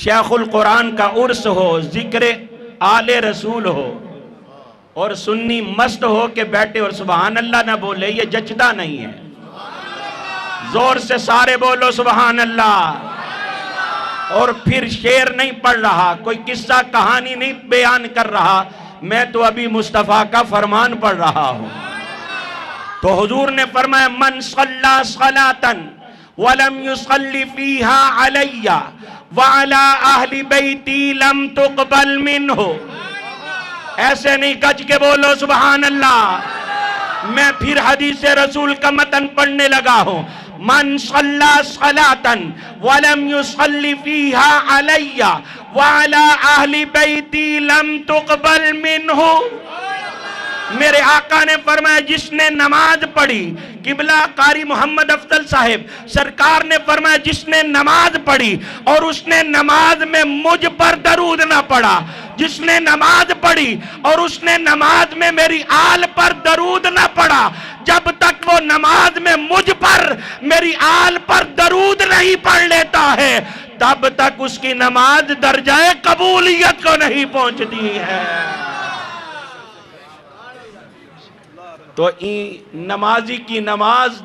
شیخ القرآن کا عرس ہو، ذکر آل رسول ہو اور سنی مست ہو کے بیٹھے اور سبحان اللہ نہ بولے، یہ جچدہ نہیں ہے۔ زور سے سارے بولو سبحان اللہ۔ اور پھر شعر نہیں پڑھ رہا، کوئی قصہ کہانی نہیں بیان کر رہا، میں تو ابھی مصطفیٰ کا فرمان پڑھ رہا ہوں۔ تو حضور نے فرمایا من صلی صلاۃً ولم يصلی فیہا علی وعلی اہل بیتی لم تقبل منہ۔ ایسے نہیں گج کے بولو سبحان اللہ۔ میں پھر حدیث رسول کا متن پڑھنے لگا ہوں۔ من صلی صلاۃً ولم يصلی فیہا علی وعلی اہل بیتی لم تقبل منہ۔ میرے آقا نے فرمایا جس نے نماز پڑھی، قبلہ قاری محمد افضل صاحب سرکار نے فرمایا جس نے نماز پڑھی اور اس نے نماز میں مجھ پر درود نہ پڑھا، جس نے نماز پڑھی اور اس نے نماز میں میری آل پر درود نہ پڑھا، جب تک وہ نماز میں مجھ پر میری آل پر درود نہیں پڑھ لیتا ہے تب تک اس کی نماز درجہ قبولیت کو نہیں پہنچتی ہے۔ تو نمازی کی نماز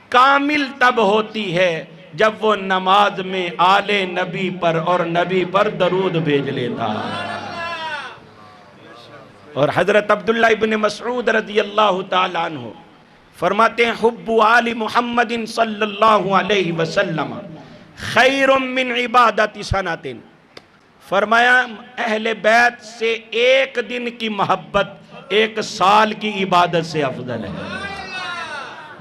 کامل تب ہوتی ہے جب وہ نماز میں آل نبی پر اور نبی پر درود بھیج لیتا ہے۔ اور حضرت عبداللہ ابن مسعود رضی اللہ تعالیٰ عنہ فرماتے ہیں حب آل محمد صلی اللہ علیہ وسلم خیر من عبادت سنۃ۔ فرمایا اہل بیت سے ایک دن کی محبت ایک سال کی عبادت سے افضل ہے۔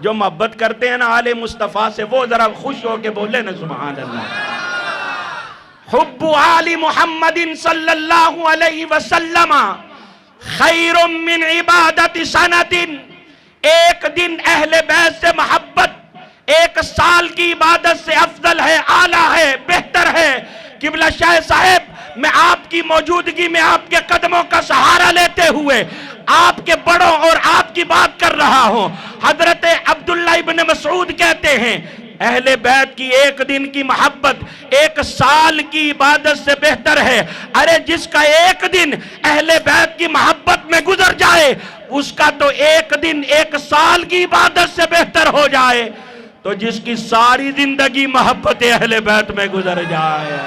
جو محبت کرتے ہیں نا آل مصطفیٰ سے وہ ذرا خوش ہو کے بولے نا سبحان اللہ۔ حب آل محمد صلی اللہ علیہ وسلم خیر من عبادت سنۃ۔ ایک دن اہل بیت سے محبت ایک سال کی عبادت سے افضل ہے، اعلیٰ ہے، بہتر ہے۔ قبلہ شاہ صاحب میں آپ کی موجودگی میں آپ کے قدموں کا سہارا لیتے ہوئے آپ کے بڑوں اور آپ کی بات کر رہا ہوں۔ حضرت عبداللہ ابن مسعود کہتے ہیں اہل بیت کی ایک دن کی محبت ایک سال کی عبادت سے بہتر ہے۔ ارے جس کا ایک دن اہل بیت کی محبت میں گزر جائے اس کا تو ایک دن ایک سال کی عبادت سے بہتر ہو جائے، تو جس کی ساری زندگی محبت اہل بیت میں گزر جائے،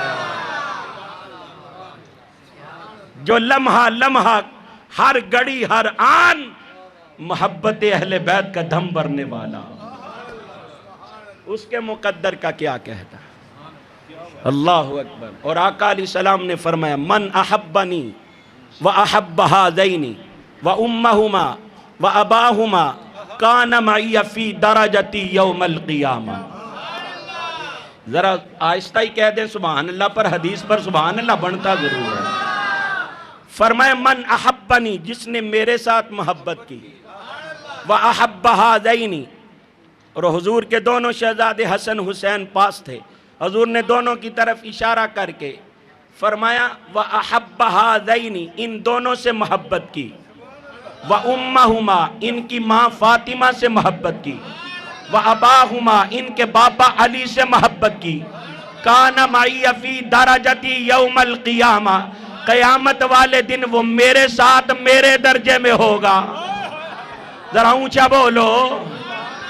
جو لمحہ لمحہ ہر گھڑی ہر آن محبت اہل بیت کا دم بھرنے والا، اس کے مقدر کا کیا کہتا اللہ اکبر۔ اور آقا علیہ السلام نے فرمایا من احبنی و احب ہذین و امہما و اباہما کان معی فی درجتی یوم القیامہ۔ ذرا آہستہ ہی کہہ دیں سبحان اللہ، پر حدیث پر سبحان اللہ بنتا ضرور ہے۔ فرمائے من احبنی، جس نے میرے ساتھ محبت کی، وَأَحَبَّ هَذَيْنِ، اور حضور کے دونوں شہزادے حسن حسین پاس تھے، حضور نے دونوں کی طرف اشارہ کر کے فرمایا وَأَحَبَّ هَذَيْنِ، ان دونوں سے محبت کی، وَأُمَّهُمَا، ان کی ماں فاطمہ سے محبت کی، وَأَبَاهُمَا، ان کے باپا علی سے محبت کی، كَانَ مَعِيَ فِي دَرَجَتِي يَوْمَ الْقِيَامَةِ، قیامت والے دن وہ میرے ساتھ میرے درجے میں ہوگا۔ ذرا اونچا بولو،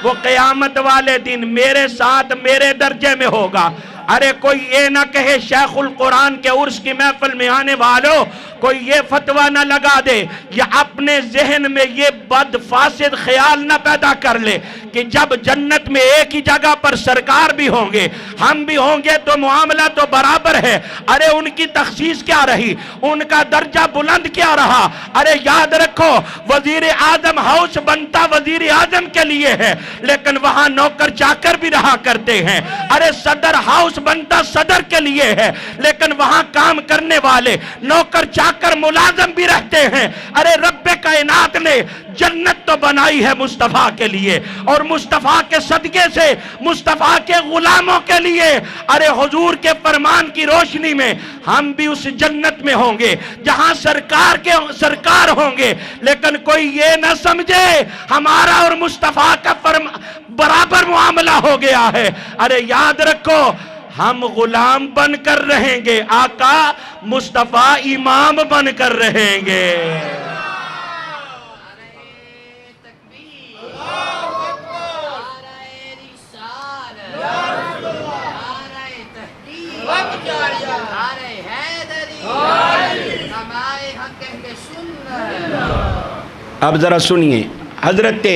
وہ قیامت والے دن میرے ساتھ میرے درجے میں ہوگا۔ ارے کوئی یہ نہ کہے شیخ القرآن کے عرس کی محفل میں آنے والوں، کوئی یہ فتویٰ نہ لگا دے یا اپنے ذہن میں یہ بد فاسد خیال نہ پیدا کر لے کہ جب جنت میں ایک ہی جگہ پر سرکار بھی ہوں گے ہم بھی ہوں گے تو معاملہ تو برابر ہے۔ ارے ان کی تخصیص کیا رہی، ان کا درجہ بلند کیا رہا۔ ارے یاد رکھو وزیر اعظم ہاؤس بنتا وزیر اعظم کے لیے ہے لیکن وہاں نوکر چاکر بھی رہا کرتے ہیں۔ ارے صدر ہاؤس بنتا صدر کے لیے ہے لیکن وہاں کام کرنے والے نوکر چاکر ملازم بھی رہتے ہیں۔ ارے رب کائنات نے جنت تو بنائی ہے مصطفیٰ کے لیے اور مصطفیٰ کے صدقے سے مصطفیٰ کے غلاموں کے لیے۔ ارے حضور کے فرمان کی روشنی میں ہم بھی اس جنت میں ہوں گے جہاں سرکار ہوں گے، لیکن کوئی یہ نہ سمجھے ہمارا اور مصطفیٰ کا برابر معاملہ ہو گیا ہے۔ ارے یاد رکھو ہم غلام بن کر رہیں گے، آقا مصطفیٰ امام بن کر رہیں گے۔ اب ذرا سنیے، حضرت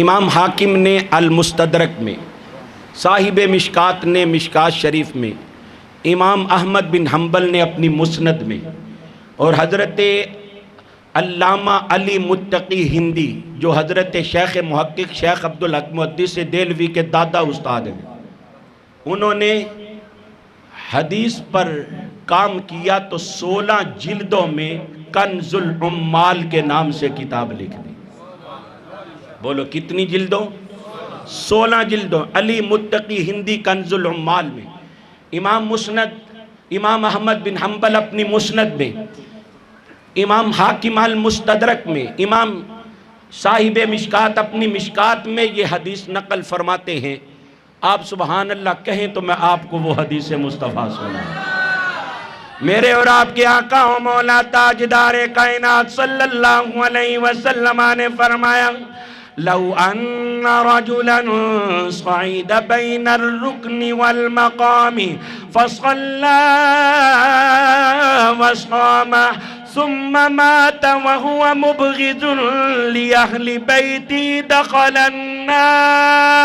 امام حاکم نے المستدرک میں، صاحب مشکات نے مشکات شریف میں، امام احمد بن حنبل نے اپنی مسند میں، اور حضرت علامہ علی متقی ہندی جو حضرت شیخ محقق شیخ عبدالحق محدث دہلوی کے دادا استاد ہیں، انہوں نے حدیث پر کام کیا تو 16 جلدوں میں کنز العمال کے نام سے کتاب لکھ دی۔ بولو کتنی جلدوں؟ 16 جلدوں، علی متقی ہندی کنز العمال میں، امام احمد بن حنبل اپنی مسند میں، امام حاکم المستدرک میں، امام صاحب مشکات اپنی مشکات میں یہ حدیث نقل فرماتے ہیں۔ آپ سبحان اللہ کہیں تو میں آپ کو وہ حدیث مصطفیٰ سناؤں۔ میرے اور آپ کے آقا و مولا تاجدار کائنات صلی اللہ علیہ وسلم نے فرمایا، لو ان رجلا صعید بین الرکن والمقام فصلى وصام ثم مات وهو مبغض لأهل بيتي دخل النار۔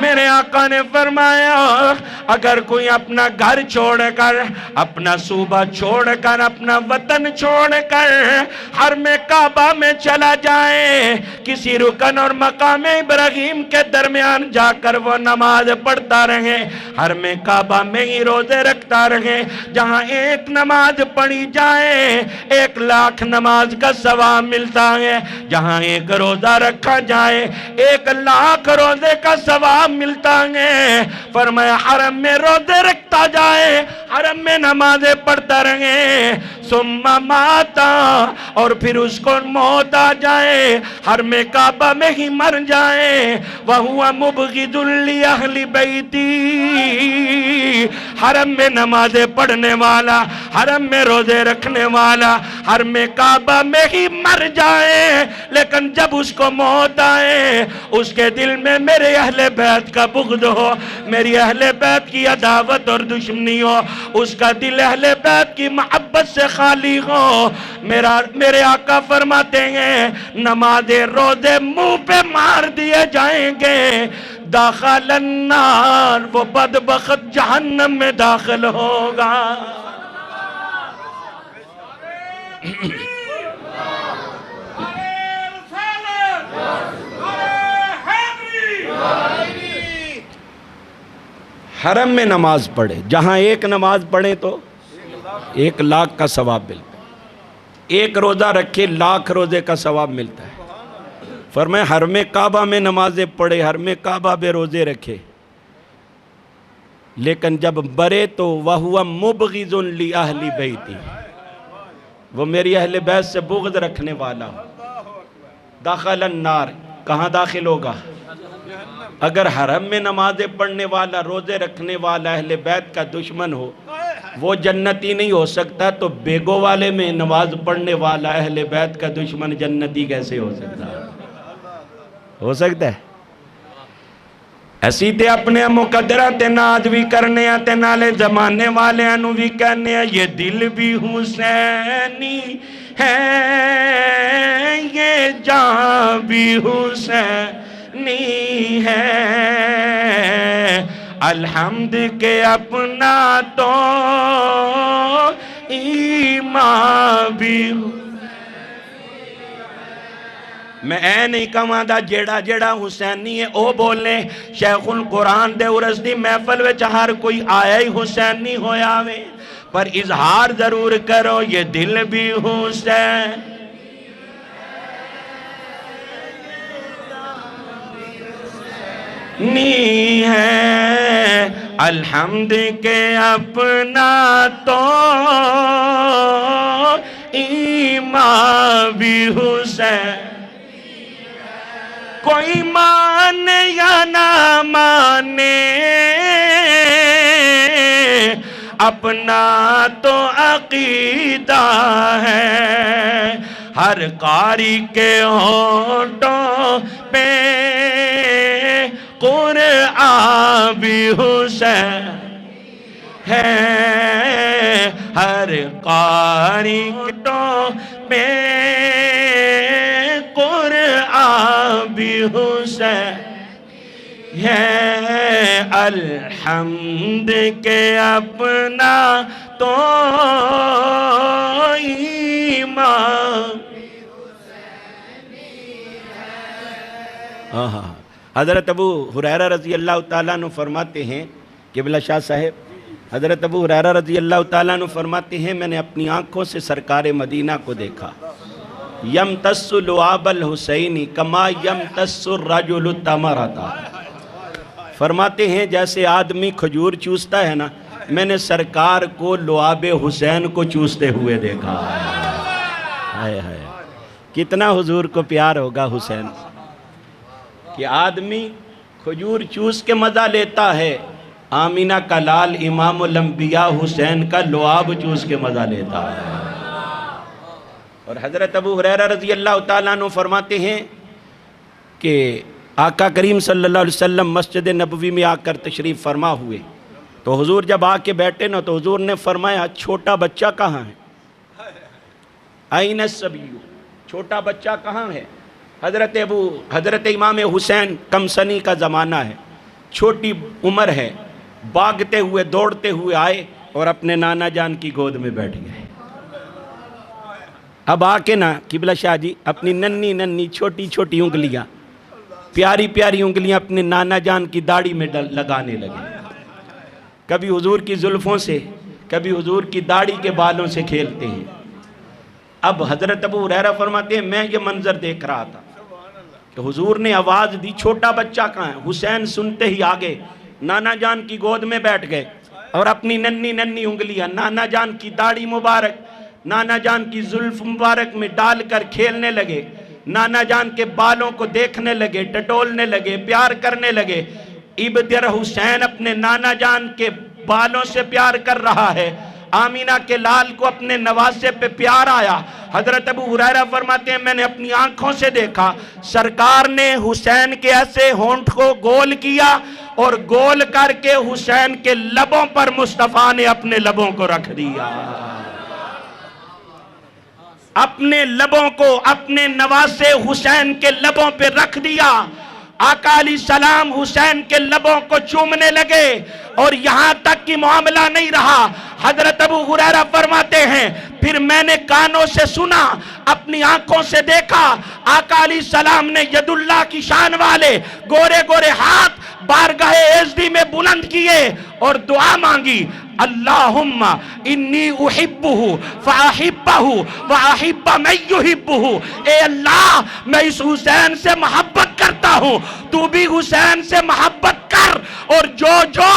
میرے آقا نے فرمایا اگر کوئی اپنا گھر چھوڑ کر، اپنا صوبہ چھوڑ کر، اپنا وطن چھوڑ کر حرم کعبہ میں چلا جائے، کسی رکن اور مقام ابراہیم کے درمیان جا کر وہ نماز پڑھتا رہے، حرم کعبہ میں ہی روزے رکھتا رہے، جہاں ایک نماز پڑھی جائے 1,00,000 نماز کا ثواب ملتا ہے، جہاں ایک روزہ رکھا جائے 1,00,000 روزے کا ثواب ملتا ہے۔ فرمایا حرم میں روزے رکھتا جائے، حرم میں نمازیں پڑھتا رہے، ثم ماتا، اور پھر اس کو موت آ جائے، حرم کعبہ میں ہی مر جائے، وَهُوَ مُبْغِضٌ لِأَهْلِ بَيْتِي، حرم میں نمازیں پڑھنے والا، حرم میں روزے رکھنے والا، حرم کعبہ میں ہی مر جائے، لیکن جب اس کو موت آئے اس کے دل میں میرے اہل بیت کا بغض ہو، میری اہل بیت کی عداوت اور دشمنی ہو، اس کا دل اہل بیت کی محبت سے خالی ہو، میرے آقا فرماتے ہیں نماز روزے منہ پہ مار دیے جائیں گے، داخل النار، وہ بدبخت جہنم میں داخل ہوگا۔ حرم میں نماز پڑھے، جہاں ایک نماز پڑھے تو 1,00,000 کا ثواب ملتا ہے، ایک روزہ رکھے 1,00,000 روزے کا ثواب ملتا ہے۔ فرمایا حرم کعبہ میں نمازیں پڑھے، حرم کعبہ میں روزے رکھے، لیکن جب برے تو وَهُوَ مُبْغِضٌ لِأَهْلِ بَيْتِي، وہ میری اہل بیت سے بغض رکھنے والا، داخل النار، کہاں داخل ہوگا؟ اگر حرم میں نمازیں پڑھنے والا، روزے رکھنے والا اہل بیت کا دشمن ہو، وہ جنتی نہیں ہو سکتا، تو بیگو والے میں نماز پڑھنے والا اہل بیت کا دشمن جنتی کیسے ہو سکتا ہے؟ ہو سکتا ہے؟ ایسی تے اپنے مقدرہ تے ناز بھی کرنے تے نالے زمانے والے انو بھی کہنے یہ دل بھی حسینی ہے، یہ جان بھی حسینی ہے، الحمد کے اپنا تو ایمان بھی۔ میں اے نہیں کہاں دا جیڑا جیڑا حسینی ہے او بولے، شیخ القرآن دے ارس دی محفل وچ ہر کوئی آیا ہی حسینی ہویا وے، پر اظہار ضرور کرو یہ دل بھی حسین نی ہے، الحمد کے اپنا تو ایمان بھی حسین کوئی مانے یا نہ مانے اپنا تو عقیدہ ہے، ہر قاری کے ہونٹوں پہ قرآن بھی حسین ہے، ہر قاری کے ہونٹوں پہ قرآن بھی حسین ہے، الحمد کے اپنا تو ایمان۔ حضرت ابو ہریرہ رضی اللہ تعالیٰ عنہ فرماتے ہیں، قبلہ شاہ صاحب، حضرت ابو ہریرہ رضی اللہ تعالیٰ عنہ فرماتے ہیں میں نے اپنی آنکھوں سے سرکار مدینہ کو دیکھا، یمتص لعاب الحسین کما یمتص الرجل التمرۃ، فرماتے ہیں جیسے آدمی کھجور چوستا ہے نا، میں نے سرکار کو لعاب حسین کو چوستے ہوئے دیکھا۔ ہائے ہائے، کتنا حضور کو پیار ہوگا حسین کہ آدمی کھجور چوس کے مزہ لیتا ہے، آمینہ کا لال امام الانبیاء حسین کا لعاب چوس کے مزہ لیتا ہے۔ اور حضرت ابو ہریرہ رضی اللہ تعالیٰ عنہ فرماتے ہیں کہ آقا کریم صلی اللہ علیہ وسلم مسجد نبوی میں آ کر تشریف فرما ہوئے، تو حضور جب آ کے بیٹھے نا تو حضور نے فرمایا چھوٹا بچہ کہاں ہے؟ این الصبی، چھوٹا بچہ کہاں ہے؟ حضرت امام حسین کم سنی کا زمانہ ہے، چھوٹی عمر ہے، بھاگتے ہوئے دوڑتے ہوئے آئے اور اپنے نانا جان کی گود میں بیٹھ گئے۔ اب آ کے نا قبلہ شاہ جی اپنی ننی ننی چھوٹی چھوٹی انگلیاں، پیاری پیاری انگلیاں اپنے نانا جان کی داڑھی میں لگانے لگے، کبھی حضور کی زلفوں سے کبھی حضور کی داڑھی کے بالوں سے کھیلتے ہیں۔ اب حضرت ابو ہریرہ فرماتے ہیں میں یہ منظر دیکھ رہا تھا کہ حضور نے آواز دی چھوٹا بچہ کہاں ہے؟ حسین سنتے ہی آگے نانا جان کی گود میں بیٹھ گئے اور اپنی ننی ننی انگلیاں نانا جان کی داڑھی مبارک، نانا جان کی زلف مبارک میں ڈال کر کھیلنے لگے، نانا جان کے بالوں کو دیکھنے لگے، ٹٹولنے لگے، پیار کرنے لگے۔ ابدر حسین اپنے نانا جان کے بالوں سے پیار کر رہا ہے، آمینہ کے لال کو اپنے نواسے پہ پیار آیا۔ حضرت ابو ہریرہ فرماتے ہیں میں نے اپنی آنکھوں سے دیکھا سرکار نے حسین کے ایسے ہونٹ کو گول کیا اور گول کر کے حسین کے لبوں پر مصطفیٰ نے اپنے لبوں کو رکھ دیا، اپنے لبوں کو اپنے نواسے حسین کے لبوں پہ رکھ دیا۔ آقا علیہ السلام حسین کے لبوں کو چومنے لگے اور یہاں تک کہ معاملہ نہیں رہا، حضرت ابو ہریرہ فرماتے ہیں پھر میں نے کانوں سے سنا، اپنی آنکھوں سے دیکھا، آقا علیہ السلام نے ید اللہ کی شان والے گورے گورے ہاتھ بارگاہ عزدی میں بلند کیے اور دعا مانگی، اللہم انی احبہ فاحبہ واحب من یحبہ، اے اللہ میں اس حسین سے محبت کرتا ہوں، تو بھی حسین سے محبت کر، اور جو جو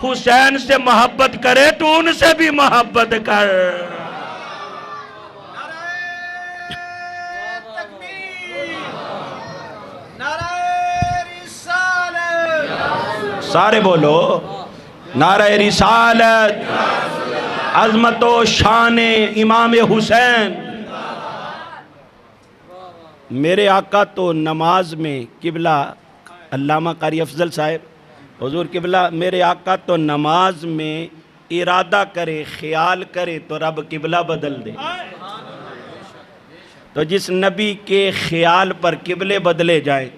حسین سے محبت کرے تو ان سے بھی محبت کر۔ سارے بولو نعرہ رسالت، عظمت و شان امام حسین۔ میرے آقا تو نماز میں قبلہ علامہ قاری افضل صاحب حضور قبلہ، میرے آقا تو نماز میں ارادہ کرے خیال کرے تو رب قبلہ بدل دے۔ تو جس نبی کے خیال پر قبلے بدلے جائیں،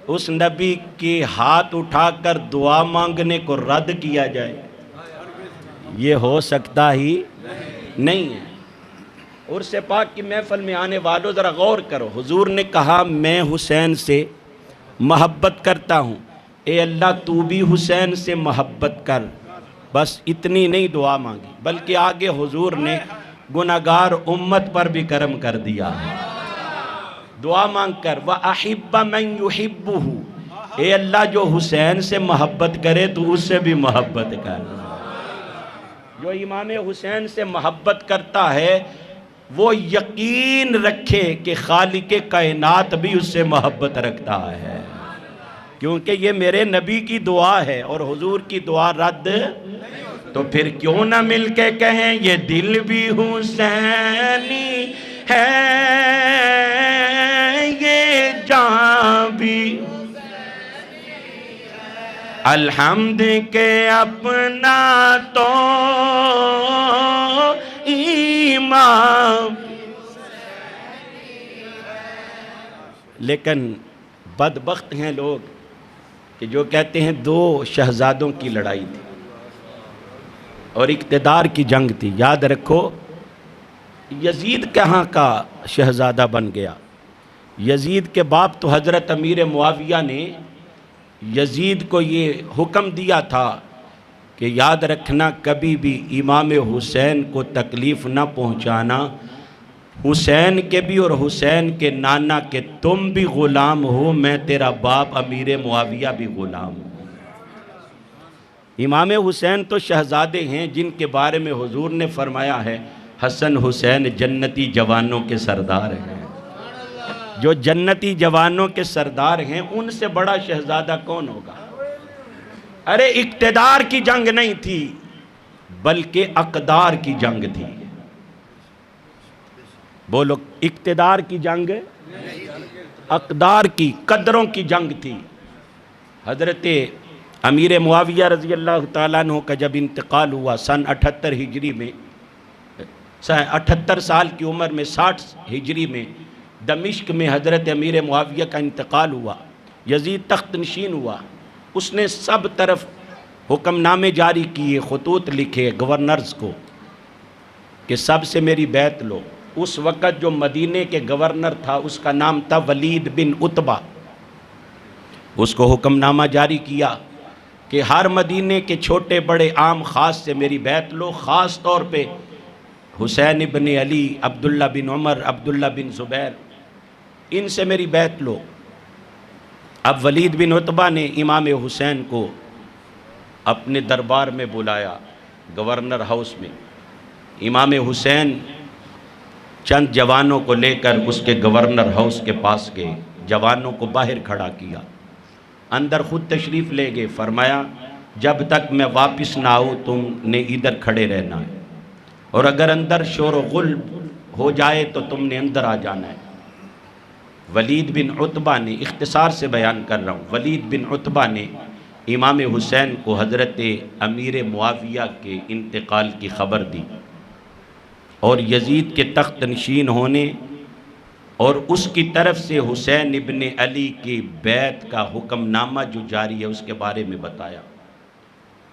اس نبی کے ہاتھ اٹھا کر دعا مانگنے کو رد کیا جائے، یہ ہو سکتا ہی نہیں ہے۔ عرس پاک کی محفل میں آنے والوں ذرا غور کرو، حضور نے کہا میں حسین سے محبت کرتا ہوں، اے اللہ تو بھی حسین سے محبت کر، بس اتنی نہیں دعا مانگی، بلکہ آگے حضور نے گناہگار امت پر بھی کرم کر دیا، دعا مانگ کر وَأَحِبَّ مَن يُحِبُّهُ، اے اللہ جو حسین سے محبت کرے تو اس سے بھی محبت کر۔ جو امام حسین سے محبت کرتا ہے وہ یقین رکھے کہ خالق کائنات بھی اس سے محبت رکھتا ہے۔ کیونکہ یہ میرے نبی کی دعا ہے اور حضور کی دعا رد، تو پھر کیوں نہ مل کے کہیں یہ دل بھی حسینی ہے، یہ جان بھی الحمد کے اپنا تو ایمان۔ لیکن بدبخت ہیں لوگ کہ جو کہتے ہیں دو شہزادوں کی لڑائی تھی اور اقتدار کی جنگ تھی۔ یاد رکھو یزید کہاں کا شہزادہ بن گیا؟ یزید کے باپ تو حضرت امیر معاویہ نے یزید کو یہ حکم دیا تھا کہ یاد رکھنا کبھی بھی امام حسین کو تکلیف نہ پہنچانا، حسین کے بھی اور حسین کے نانا کے تم بھی غلام ہو، میں تیرا باپ امیر معاویہ بھی غلام ہوں۔ امام حسین تو شہزادے ہیں جن کے بارے میں حضور نے فرمایا ہے حسن حسین جنتی جوانوں کے سردار ہیں۔ جو جنتی جوانوں کے سردار ہیں ان سے بڑا شہزادہ کون ہوگا؟ ارے اقتدار کی جنگ نہیں تھی بلکہ اقدار کی جنگ تھی۔ بولو، اقتدار کی جنگ، اقدار کی، قدروں کی جنگ تھی۔ حضرت امیر معاویہ رضی اللہ تعالیٰ عنہ کا جب انتقال ہوا سن 78 ہجری میں، 78 سال کی عمر میں 60 ہجری میں دمشق میں حضرت امیر معاویہ کا انتقال ہوا، یزید تخت نشین ہوا۔ اس نے سب طرف حکم نامے جاری کیے، خطوط لکھے گورنرز کو کہ سب سے میری بیعت لو۔ اس وقت جو مدینے کے گورنر تھا اس کا نام تھا ولید بن عتبہ۔ اس کو حکم نامہ جاری کیا کہ ہر مدینے کے چھوٹے بڑے عام خاص سے میری بیعت لو، خاص طور پہ حسین ابن علی، عبداللہ بن عمر، عبداللہ بن زبیر، ان سے میری بیعت لو۔ اب ولید بن عتبہ نے امام حسین کو اپنے دربار میں بلایا گورنر ہاؤس میں۔ امام حسین چند جوانوں کو لے کر اس کے گورنر ہاؤس کے پاس گئے، جوانوں کو باہر کھڑا کیا، اندر خود تشریف لے گئے، فرمایا جب تک میں واپس نہ آؤں تم نے ادھر کھڑے رہنا ہے، اور اگر اندر شور و غل ہو جائے تو تم نے اندر آ جانا ہے۔ ولید بن عتبہ نے، اختصار سے بیان کر رہا ہوں، ولید بن عتبہ نے امام حسین کو حضرت امیر معاویہ کے انتقال کی خبر دی اور یزید کے تخت نشین ہونے اور اس کی طرف سے حسین ابن علی کی بیعت کا حکم نامہ جو جاری ہے اس کے بارے میں بتایا۔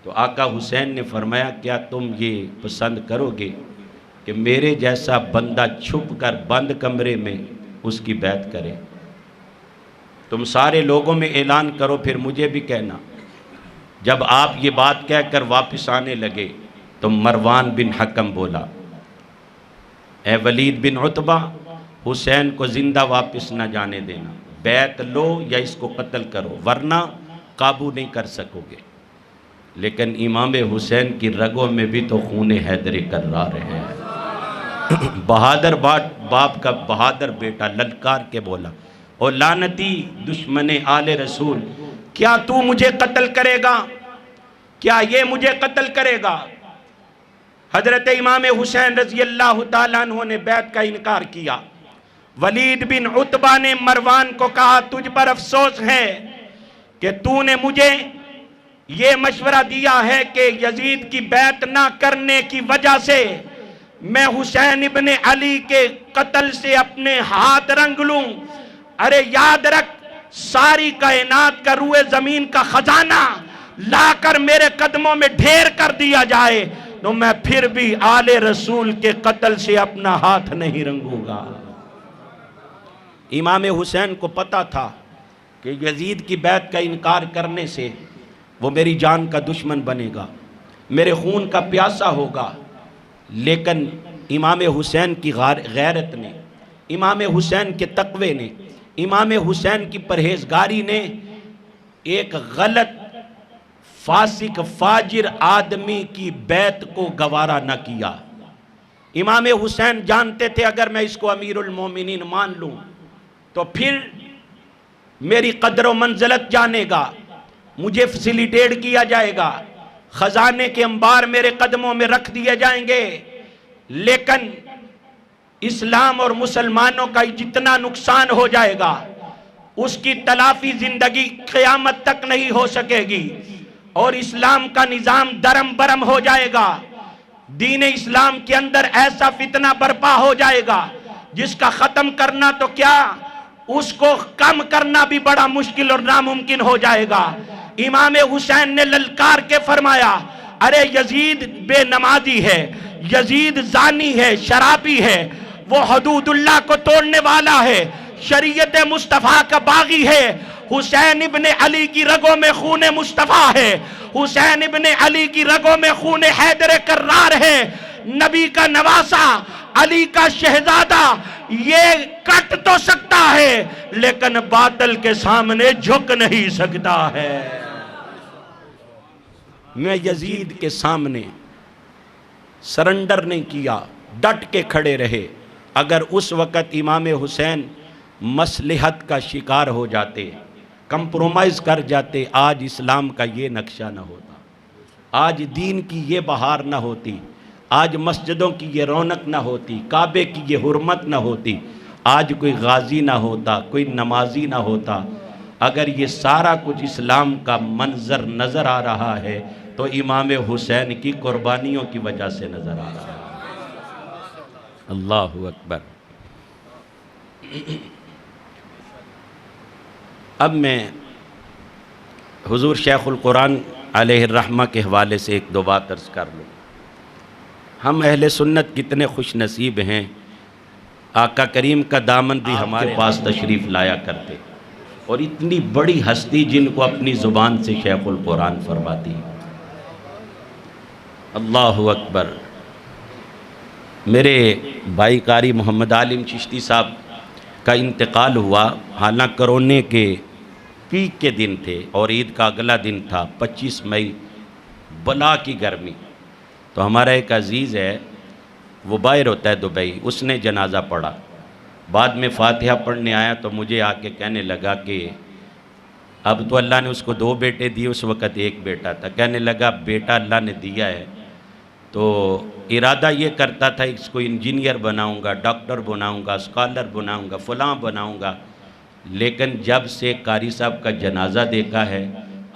تو آقا حسین نے فرمایا کیا تم یہ پسند کرو گے کہ میرے جیسا بندہ چھپ کر بند کمرے میں اس کی بیعت کرے؟ تم سارے لوگوں میں اعلان کرو، پھر مجھے بھی کہنا۔ جب آپ یہ بات کہہ کر واپس آنے لگے تو مروان بن حکم بولا اے ولید بن عتبہ، حسین کو زندہ واپس نہ جانے دینا، بیعت لو یا اس کو قتل کرو ورنہ قابو نہیں کر سکو گے۔ لیکن امام حسین کی رگوں میں بھی تو خون حیدر کرار ہے۔ بہادر باپ کا بہادر بیٹا للکار کے بولا او لعنتی دشمن آل رسول، کیا تو مجھے قتل کرے گا؟ کیا یہ مجھے قتل کرے گا؟ حضرت امام حسین رضی اللہ تعالیٰ عنہ نے بیعت کا انکار کیا۔ ولید بن عتبہ نے مروان کو کہا تجھ پر افسوس ہے کہ تو نے مجھے یہ مشورہ دیا ہے کہ یزید کی بیعت نہ کرنے کی وجہ سے میں حسین ابن علی کے قتل سے اپنے ہاتھ رنگ لوں۔ ارے یاد رکھ، ساری کائنات کا روئے زمین کا خزانہ لا کر میرے قدموں میں ڈھیر کر دیا جائے تو میں پھر بھی آل رسول کے قتل سے اپنا ہاتھ نہیں رنگوں گا۔ امام حسین کو پتا تھا کہ یزید کی بیعت کا انکار کرنے سے وہ میری جان کا دشمن بنے گا، میرے خون کا پیاسا ہوگا، لیکن امام حسین کی غیرت نے، امام حسین کے تقوی نے، امام حسین کی پرہیزگاری نے ایک غلط فاسق فاجر آدمی کی بیعت کو گوارا نہ کیا۔ امام حسین جانتے تھے اگر میں اس کو امیر المومنین مان لوں تو پھر میری قدر و منزلت جانے گا، مجھے فیسیلیٹیٹ کیا جائے گا، خزانے کے انبار میرے قدموں میں رکھ دیے جائیں گے، لیکن اسلام اور مسلمانوں کا جتنا نقصان ہو جائے گا اس کی تلافی زندگی قیامت تک نہیں ہو سکے گی، اور اسلام کا نظام درم برم ہو جائے گا۔ دین اسلام کے اندر ایسا فتنہ برپا ہو جائے گا جس کا ختم کرنا تو کیا، اس کو کم کرنا بھی بڑا مشکل اور ناممکن ہو جائے گا۔ امام حسین نے للکار کے فرمایا، ارے یزید بے نمازی ہے، یزید زانی ہے، شرابی ہے، وہ حدود اللہ کو توڑنے والا ہے، شریعت مصطفیٰ کا باغی ہے۔ حسین ابن علی کی رگوں میں خون مصطفیٰ ہے، حسین ابن علی کی رگوں میں خون حیدر کرار ہے، نبی کا نواسا، علی کا شہزادہ، یہ کٹ تو سکتا ہے لیکن باطل کے سامنے جھک نہیں سکتا ہے۔ میں یزید کے سامنے سرنڈر نہیں کیا، ڈٹ کے کھڑے رہے۔ اگر اس وقت امام حسین مصلحت کا شکار ہو جاتے، کمپرومائز کر جاتے، آج اسلام کا یہ نقشہ نہ ہوتا، آج دین کی یہ بہار نہ ہوتی، آج مسجدوں کی یہ رونق نہ ہوتی، کعبے کی یہ حرمت نہ ہوتی، آج کوئی غازی نہ ہوتا، کوئی نمازی نہ ہوتا۔ اگر یہ سارا کچھ اسلام کا منظر نظر آ رہا ہے تو امام حسین کی قربانیوں کی وجہ سے نظر آ رہا ہے۔ اللہ اکبر۔ اب میں حضور شیخ القرآن علیہ الرحمہ کے حوالے سے ایک دو بات عرض کر لوں۔ ہم اہل سنت کتنے خوش نصیب ہیں، آقا کریم کا دامن بھی ہمارے پاس تشریف لایا کرتے، اور اتنی بڑی ہستی جن کو اپنی زبان سے شیخ القرآن فرماتی۔ اللہ اکبر۔ میرے بھائی قاری محمد عالم چشتی صاحب کا انتقال ہوا، حالانکہ کرونے کے پیک کے دن تھے اور عید کا اگلا دن تھا 25 مئی، بلا کی گرمی۔ تو ہمارا ایک عزیز ہے، وہ باہر ہوتا ہے دبئی، اس نے جنازہ پڑھا، بعد میں فاتحہ پڑھنے آیا تو مجھے آ کے کہنے لگا کہ اب تو اللہ نے اس کو 2 بیٹے دیے، اس وقت 1 بیٹا تھا، کہنے لگا بیٹا اللہ نے دیا ہے تو ارادہ یہ کرتا تھا اس کو انجینئر بناؤں گا، ڈاکٹر بناؤں گا، اسکالر بناؤں گا، فلاں بناؤں گا، لیکن جب سے قاری صاحب کا جنازہ دیکھا ہے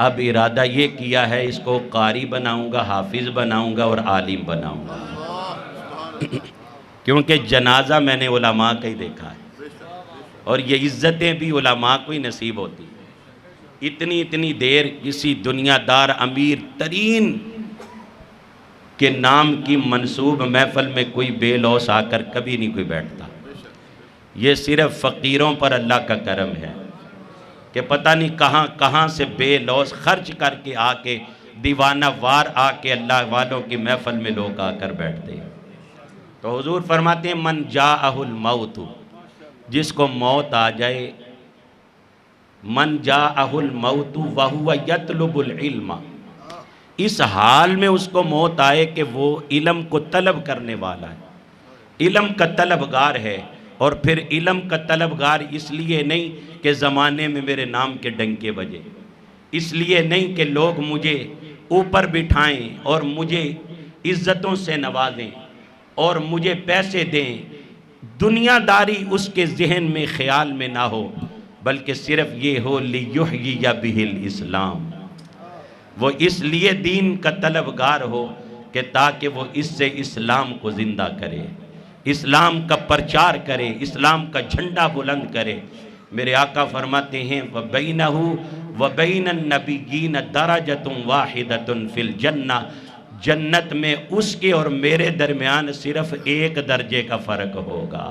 اب ارادہ یہ کیا ہے اس کو قاری بناؤں گا، حافظ بناؤں گا اور عالم بناؤں گا، کیونکہ جنازہ میں نے علماء کا ہی دیکھا ہے، اور یہ عزتیں بھی علماء کو ہی نصیب ہوتی ہیں۔ اتنی دیر کسی دنیا دار امیر ترین کے نام کی منسوب محفل میں کوئی بے لوث آ کر کبھی نہیں کوئی بیٹھتا۔ یہ صرف فقیروں پر اللہ کا کرم ہے کہ پتہ نہیں کہاں سے بے لوث خرچ کر کے آ کے دیوانہ وار آ کے اللہ والوں کی محفل میں لوگ آ کر بیٹھتے ہیں۔ تو حضور فرماتے ہیں من جاءہ الموت، جس کو موت آ جائے، من جاءہ الموت وہو یطلب العلم، اس حال میں اس کو موت آئے کہ وہ علم کو طلب کرنے والا ہے، علم کا طلبگار ہے، اور پھر علم کا طلبگار اس لیے نہیں کہ زمانے میں میرے نام کے ڈنکے بجے، اس لیے نہیں کہ لوگ مجھے اوپر بٹھائیں اور مجھے عزتوں سے نوازیں اور مجھے پیسے دیں، دنیا داری اس کے ذہن میں خیال میں نہ ہو، بلکہ صرف یہ ہو لِیُحْیِیَ بِهِ الْإِسْلَامِ، وہ اس لیے دین کا طلبگار ہو کہ تاکہ وہ اس سے اسلام کو زندہ کرے، اسلام کا پرچار کرے، اسلام کا جھنڈا بلند کرے۔ میرے آقا فرماتے ہیں وَبَيْنَهُ وَبَيْنَ النَّبِيِّينَ دَرَجَةٌ وَاحِدَةٌ فِي الْجَنَّةِ، جنت میں اس کے اور میرے درمیان صرف 1 درجے کا فرق ہوگا۔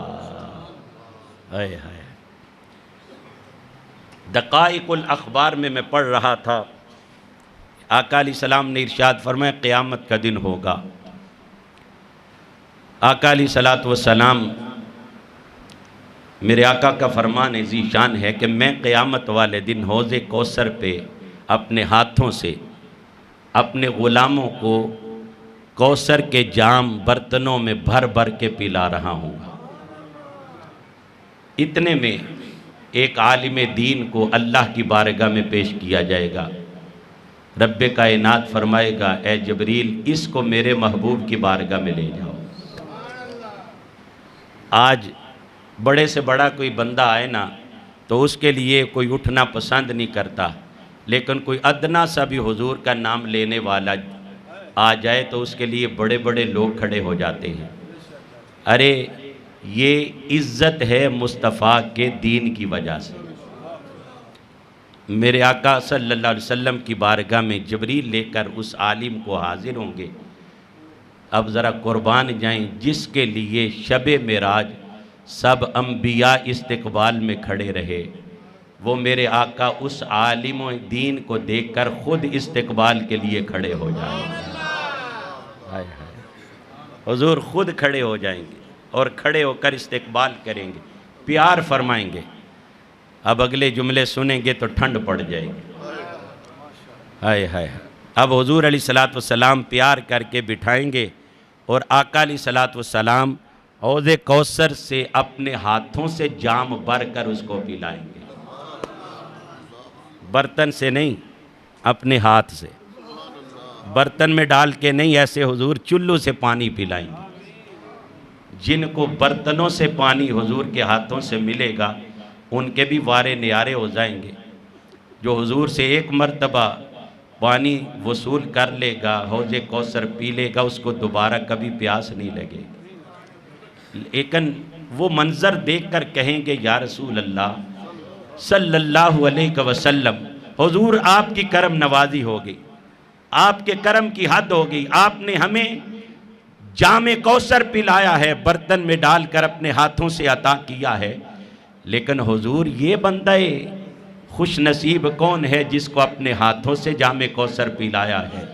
دقائق الاخبار میں پڑھ رہا تھا، آقا علیہ السلام نے ارشاد فرمایا قیامت کا دن ہوگا۔ آقا علیہ السلام، میرے آقا کا فرمان ذیشان ہے کہ میں قیامت والے دن حوض کوثر پہ اپنے ہاتھوں سے اپنے غلاموں کو کوثر کے جام برتنوں میں بھر بھر کے پلا رہا ہوں گا۔ اتنے میں ایک عالم دین کو اللہ کی بارگاہ میں پیش کیا جائے گا، رب کائنات فرمائے گا اے جبریل اس کو میرے محبوب کی بارگاہ میں لے جاؤ۔ آج بڑے سے بڑا کوئی بندہ آئے نا تو اس کے لیے کوئی اٹھنا پسند نہیں کرتا، لیکن کوئی ادنا سا بھی حضور کا نام لینے والا آ جائے تو اس کے لیے بڑے بڑے لوگ کھڑے ہو جاتے ہیں۔ ارے یہ عزت ہے مصطفیٰ کے دین کی وجہ سے۔ میرے آقا صلی اللہ علیہ وسلم کی بارگاہ میں جبریل لے کر اس عالم کو حاضر ہوں گے۔ اب ذرا قربان جائیں، جس کے لیے شب معراج سب انبیاء استقبال میں کھڑے رہے، وہ میرے آقا اس عالم و دین کو دیکھ کر خود استقبال کے لیے کھڑے ہو جائیں گے۔ حضور خود کھڑے ہو جائیں گے اور کھڑے ہو کر استقبال کریں گے، پیار فرمائیں گے۔ اب اگلے جملے سنیں گے تو ٹھنڈ پڑ جائے گی۔ ہائے ہائے، اب حضور علیہ السلام پیار کر کے بٹھائیں گے اور آقا علیہ السلام حوض کوثر سے اپنے ہاتھوں سے جام بھر کر اس کو پلائیں گے، برتن سے نہیں، اپنے ہاتھ سے، برتن میں ڈال کے نہیں، ایسے حضور چلو سے پانی پلائیں گے۔ جن کو برتنوں سے پانی حضور کے ہاتھوں سے ملے گا ان کے بھی وارے نیارے ہو جائیں گے۔ جو حضور سے ایک مرتبہ پانی وصول کر لے گا، حوض کوثر پی لے گا، اس کو دوبارہ کبھی پیاس نہیں لگے گی۔ لیکن وہ منظر دیکھ کر کہیں گے یا رسول اللہ صلی اللہ علیہ وسلم، حضور آپ کی کرم نوازی ہوگی، آپ کے کرم کی حد ہوگی، آپ نے ہمیں جام کوثر پلایا ہے، برتن میں ڈال کر اپنے ہاتھوں سے عطا کیا ہے، لیکن حضور یہ بندہ خوش نصیب کون ہے جس کو اپنے ہاتھوں سے جام کوثر پلایا ہے؟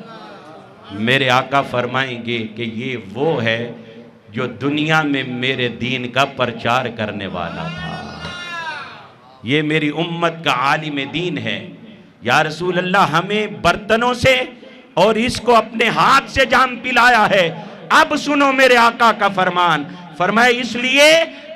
میرے آقا فرمائیں گے کہ یہ وہ ہے جو دنیا میں میرے دین کا پرچار کرنے والا تھا، یہ میری امت کا عالم دین ہے۔ یا رسول اللہ ہمیں برتنوں سے اور اس کو اپنے ہاتھ سے جام پلایا ہے۔ اب سنو میرے آقا کا فرمان، فرمائے اس لیے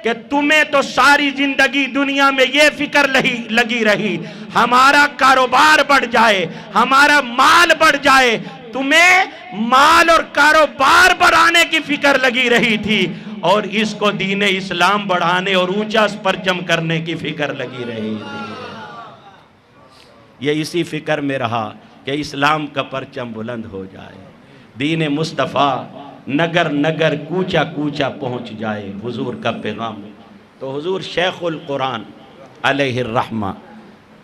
کہ تمہیں تو ساری زندگی دنیا میں یہ فکر لگی رہی ہمارا کاروبار بڑھ جائے، ہمارا مال بڑھ جائے، تمہیں مال اور کاروبار بڑھانے کی فکر لگی رہی تھی، اور اس کو دین اسلام بڑھانے اور اونچا پرچم کرنے کی فکر لگی رہی تھی۔ یہ اسی فکر میں رہا کہ اسلام کا پرچم بلند ہو جائے، دین مصطفیٰ نگر نگر کوچہ کوچہ پہنچ جائے، حضور کا پیغام۔ تو حضور شیخ القرآن علیہ الرحمہ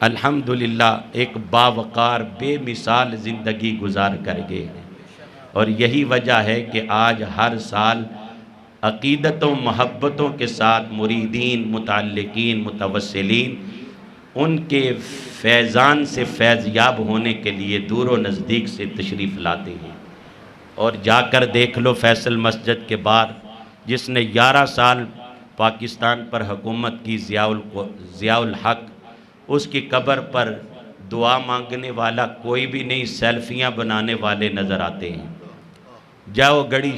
الحمدللہ ایک باوقار بے مثال زندگی گزار کر گئے ہیں، اور یہی وجہ ہے کہ آج ہر سال عقیدتوں محبتوں کے ساتھ مریدین، متعلقین، متوسلین ان کے فیضان سے فیض یاب ہونے کے لیے دور و نزدیک سے تشریف لاتے ہیں۔ اور جا کر دیکھ لو فیصل مسجد کے باہر، جس نے 11 سال پاکستان پر حکومت کی، ضیاء الحق، اس کی قبر پر دعا مانگنے والا کوئی بھی نہیں، سیلفیاں بنانے والے نظر آتے ہیں۔ جاؤ گڑی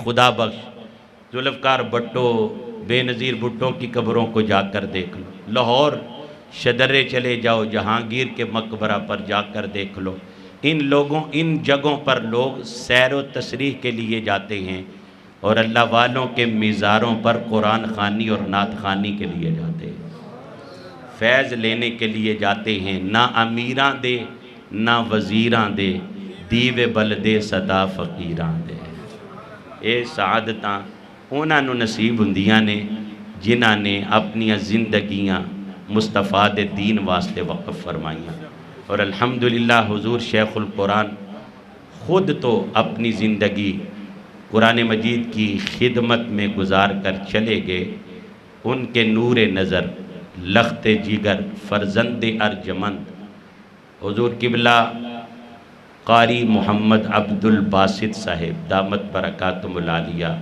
خدا بخش، ذوالفقار بھٹو، بے نظیر بھٹو کی قبروں کو جا کر دیکھ لو، لاہور شدرے چلے جاؤ، جہانگیر کے مقبرہ پر جا کر دیکھ لو۔ ان جگہوں پر لوگ سیر و تسریح کے لیے جاتے ہیں، اور اللہ والوں کے مزاروں پر قرآن خوانی اور نعت خوانی کے لیے جاتے ہیں، فیض لینے کے لیے جاتے ہیں۔ نہ امیراں دے نہ وزیراں دے، دیوے بلدے صدا فقیراں دے۔ اے سعادتاں انہاں نو نصیب ہوندیاں نے جنہاں نے اپنی زندگیاں مصطفیٰ دے دین واسطے وقف فرمائیاں۔ اور الحمدللہ حضور شیخ القرآن خود تو اپنی زندگی قرآن مجید کی خدمت میں گزار کر چلے گئے، ان کے نور نظر، لخت جگر، فرزند ارجمند حضور قبلہ قاری محمد عبد الباسط صاحب دامت برکاتہم العالیہ،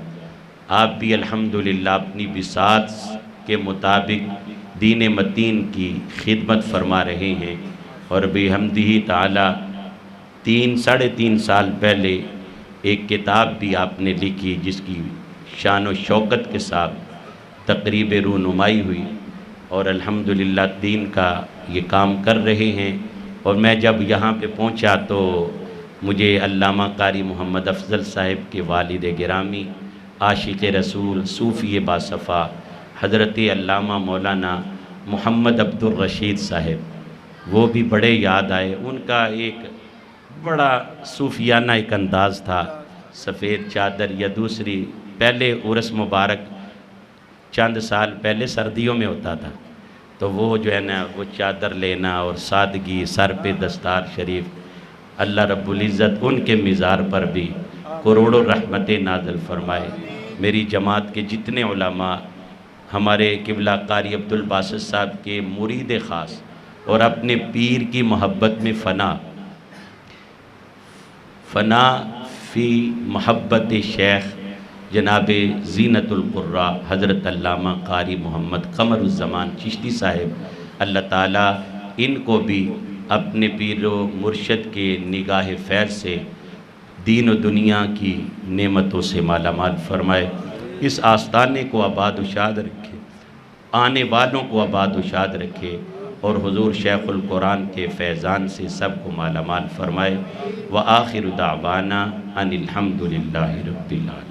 آپ بھی الحمدللہ اپنی بساط کے مطابق دین متین کی خدمت فرما رہے ہیں، اور بحمدہ تعالی 3.5 سال پہلے ایک کتاب بھی آپ نے لکھی جس کی شان و شوکت کے ساتھ تقریب رونمائی ہوئی، اور الحمدللہ دین کا یہ کام کر رہے ہیں۔ اور میں جب یہاں پہ پہنچا تو مجھے علامہ قاری محمد افضل صاحب کے والد گرامی، عاشق رسول، صوفی باصفا حضرت علامہ مولانا محمد عبد الرشید صاحب، وہ بھی بڑے یاد آئے۔ ان کا ایک بڑا صوفیانہ ایک انداز تھا، سفید چادر یا دوسری، پہلے عرس مبارک چند سال پہلے سردیوں میں ہوتا تھا، تو وہ جو ہے نا وہ چادر لینا اور سادگی، سر پہ دستار شریف، اللہ رب العزت ان کے مزار پر بھی کروڑوں رحمتیں نازل فرمائے۔ میری جماعت کے جتنے علماء، ہمارے قبلہ قاری عبد الباسط صاحب کے مرید خاص اور اپنے پیر کی محبت میں فنا فی محبت شیخ جناب زینت القراء حضرت علامہ قاری محمد قمر الزمان چشتی صاحب، اللہ تعالیٰ ان کو بھی اپنے پیر و مرشد کے نگاہ فیض سے دین و دنیا کی نعمتوں سے مالا مال فرمائے۔ اس آستانے کو آباد و شاد رکھے، آنے والوں کو آباد و شاد رکھے، اور حضور شیخ القرآن کے فیضان سے سب کو مالا مال فرمائے۔ وآخر دعوانا ان الحمدللہ رب العالمین۔